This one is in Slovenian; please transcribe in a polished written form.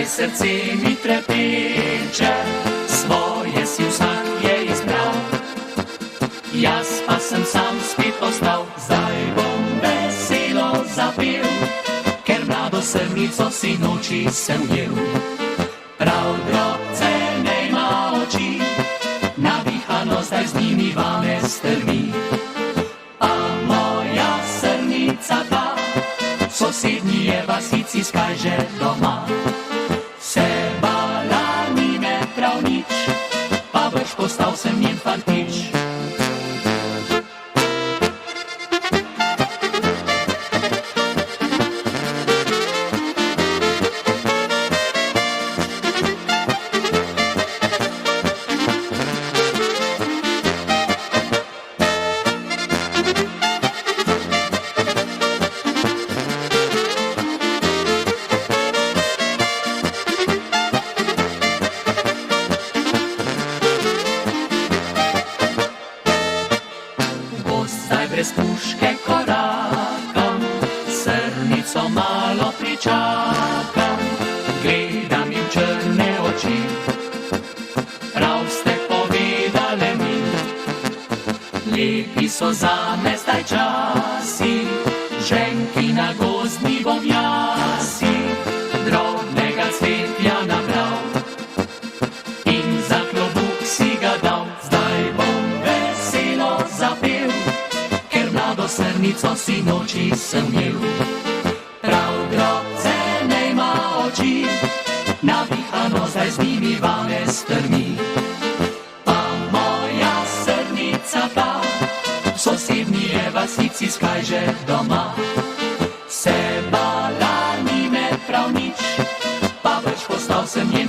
saj srce mi trepeče, svoje si vsak je izbral. Jaz pa sem sam spet ostal, zdaj bom veselo zapel, ker mlado srnico si noči sem ujel. Prav drobcene ima oči, navihano zdaj z njimi vame strmi. A moja srnica ta, v sosednji je vasici skaže doma. Se bala ni me prav nič, pa brž postal sem njen fantič. Brez puške korakam, srnico malo pričakam, gledam jim črne oči, prav ste povedale mi, lepi so zame zdaj časi, ženki na gozdni bom jasi, drobnega cvetja nabral in za klobuk si ga dal. Zdaj bom veselo zapel, mlado srnico si noči sem ujel. Prav drobcene ima oči, navihano zdaj z njimi vame strmi. Pa moja srnica ta, v sosednji je vasici skaže doma. Se bala ni me prav nič, pa več postal sem njen